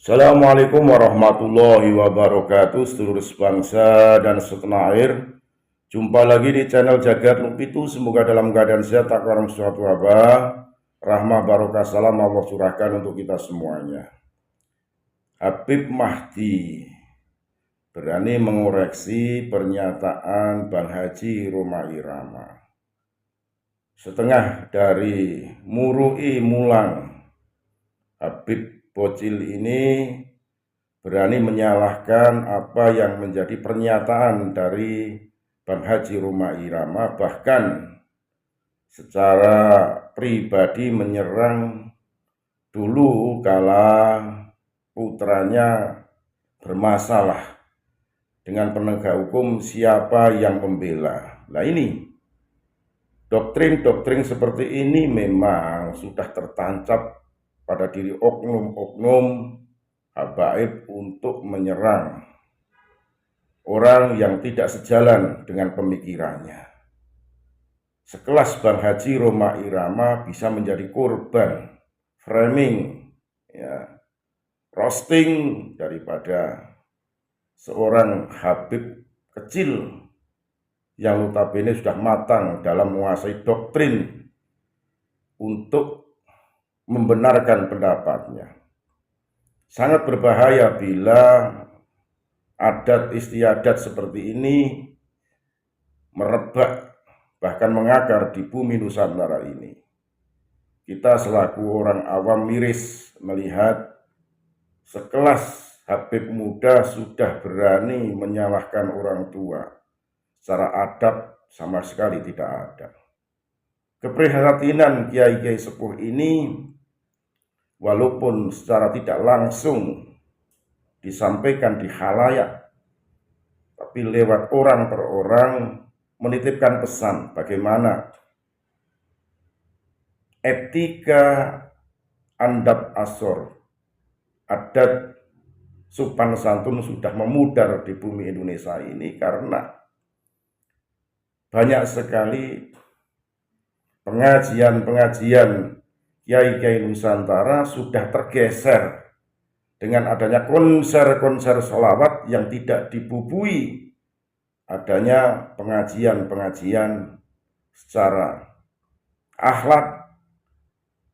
Assalamualaikum warahmatullahi wabarakatuh, seluruh bangsa dan setanah air. Jumpa lagi di channel Jagat Lumpitu. Semoga dalam keadaan sehat, tak kurang suatu wabah, rahmah barokah salam Allah curahkan untuk kita semuanya. Habib Mahdi berani mengoreksi pernyataan Bang Haji Rhoma Irama. Setengah dari murui mulang, Habib Bocil ini berani menyalahkan apa yang menjadi pernyataan dari Bang Haji Rhoma Irama, bahkan secara pribadi menyerang dulu kala putranya bermasalah dengan penegak hukum, siapa yang membela. Nah, ini doktrin-doktrin seperti ini memang sudah tertancap pada diri oknum-oknum habaib untuk menyerang orang yang tidak sejalan dengan pemikirannya. Sekelas Bang Haji Rhoma Irama bisa menjadi korban framing, roasting daripada seorang habib kecil yang notabene sudah matang dalam menguasai doktrin untuk membenarkan pendapatnya. Sangat berbahaya bila adat istiadat seperti ini merebak, bahkan mengakar di bumi Nusantara ini. Kita selaku orang awam miris melihat sekelas habib muda sudah berani menyalahkan orang tua. Secara adab sama sekali tidak ada. Keprihatinan kiai-kiai sepuh ini walaupun secara tidak langsung disampaikan di khalayak, tapi lewat orang per orang menitipkan pesan bagaimana etika andap asor, adat sopan santun sudah memudar di bumi Indonesia ini karena banyak sekali pengajian-pengajian kiai-kiai Nusantara sudah tergeser dengan adanya konser-konser sholawat yang tidak dibubui adanya pengajian-pengajian secara akhlak,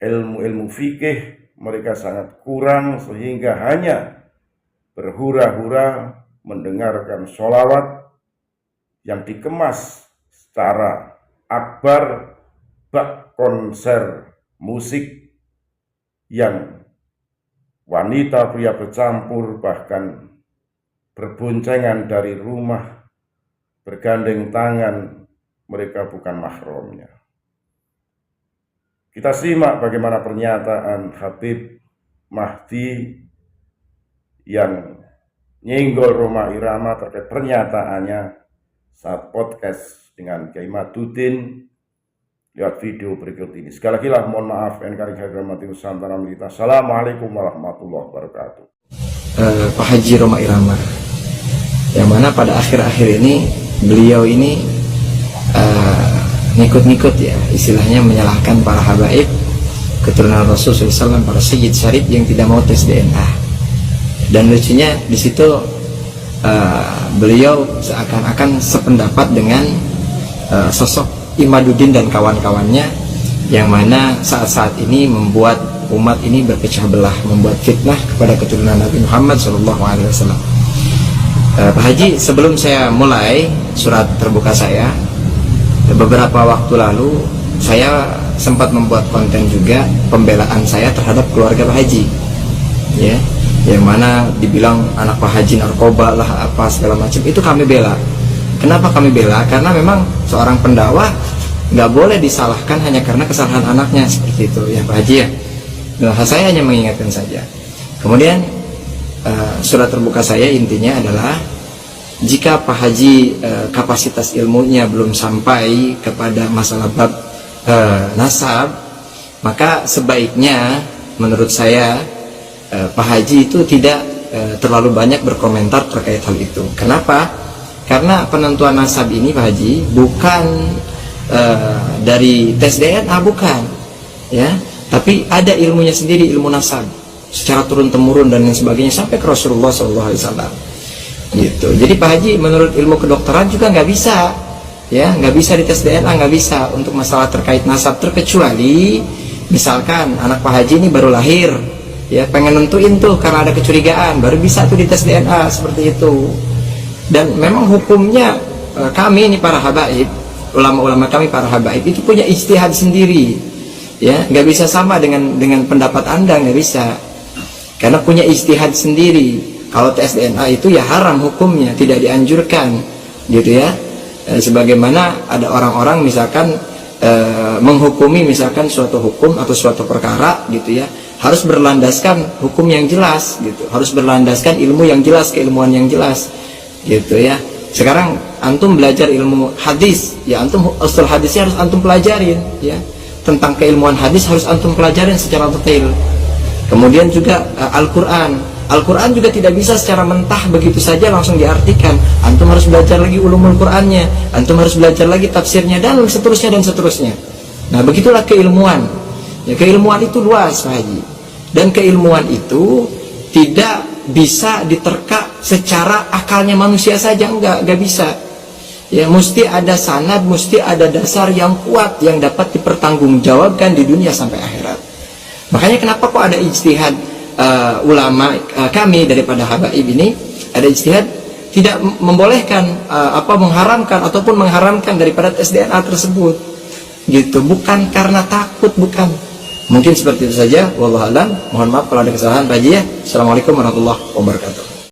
ilmu-ilmu fikih mereka sangat kurang, sehingga hanya berhura-hura mendengarkan sholawat yang dikemas secara akbar, bak konser musik yang wanita pria bercampur, bahkan berboncengan dari rumah, bergandeng tangan, mereka bukan mahramnya. Kita simak bagaimana pernyataan Habib Mahdi yang nyenggol Rhoma Irama terkait pernyataannya saat podcast dengan Kiai Madudin. Lihat video berikut ini. Sekali lagi lah mohon maaf, NKRI Hadramaut Nusantara Melita. Assalamualaikum warahmatullahi wabarakatuh. Pak Haji Rhoma Irama, yang mana pada akhir-akhir ini beliau ini ngikut-ngikut ya, istilahnya menyalahkan para habaib keturunan Rasulullah SAW, para sayyid syarif yang tidak mau tes DNA. Dan lucunya di situ beliau seakan-akan sependapat dengan sosok Imaduddin dan kawan-kawannya, yang mana saat-saat ini membuat umat ini berpecah belah, membuat fitnah kepada keturunan Nabi Muhammad SAW. Pak Haji, sebelum saya mulai surat terbuka saya, beberapa waktu lalu saya sempat membuat konten juga pembelaan saya terhadap keluarga Pak Haji, ya, yang mana dibilang anak Pak Haji narkoba lah, apa segala macam, itu kami bela. Kenapa kami bela? Karena memang seorang pendakwah nggak boleh disalahkan hanya karena kesalahan anaknya, seperti itu ya Pak Haji ya. Nah, saya hanya mengingatkan saja. Kemudian surat terbuka saya intinya adalah, jika Pak Haji kapasitas ilmunya belum sampai kepada masalah bab nasab, maka sebaiknya menurut saya Pak Haji itu tidak terlalu banyak berkomentar terkait hal itu. Kenapa? Karena penentuan nasab ini Pak Haji bukan dari tes DNA, bukan ya, tapi ada ilmunya sendiri, ilmu nasab secara turun temurun dan lain sebagainya sampai ke Rasulullah SAW gitu. Jadi Pak Haji, menurut ilmu kedokteran juga nggak bisa, ya nggak bisa dites DNA, nggak bisa untuk masalah terkait nasab, terkecuali misalkan anak Pak Haji ini baru lahir, ya pengen nentuin tuh karena ada kecurigaan, baru bisa tuh dites DNA seperti itu. Dan memang hukumnya kami ini para habaib, ulama-ulama kami para habaib itu punya ijtihad sendiri, ya nggak bisa sama dengan pendapat Anda, nggak bisa, karena punya ijtihad sendiri. Kalau tes DNA itu ya haram hukumnya, tidak dianjurkan gitu ya. Sebagaimana ada orang-orang misalkan menghukumi misalkan suatu hukum atau suatu perkara gitu ya, harus berlandaskan hukum yang jelas gitu, harus berlandaskan ilmu yang jelas, keilmuan yang jelas gitu ya. Sekarang antum belajar ilmu hadis, ya antum usul hadisnya harus antum pelajarin ya. Tentang keilmuan hadis harus antum pelajarin secara detail. Kemudian juga Al-Quran juga tidak bisa secara mentah begitu saja langsung diartikan. Antum harus belajar lagi ulumul Qurannya, antum harus belajar lagi tafsirnya, dan seterusnya dan seterusnya. Nah begitulah keilmuan. Ya, keilmuan itu luas Pak Haji, dan keilmuan itu tidak bisa diterka secara akalnya manusia saja, enggak bisa. Ya mesti ada sanad, mesti ada dasar yang kuat yang dapat dipertanggungjawabkan di dunia sampai akhirat. Makanya kenapa kok ada ijtihad ulama kami daripada habaib ini, ada ijtihad tidak membolehkan mengharamkan ataupun mengharamkan daripada tes DNA tersebut gitu, bukan karena takut, bukan. Mungkin seperti itu saja, wallahu alam. Mohon maaf kalau ada kesalahan Pak Haji ya. Assalamualaikum warahmatullahi wabarakatuh.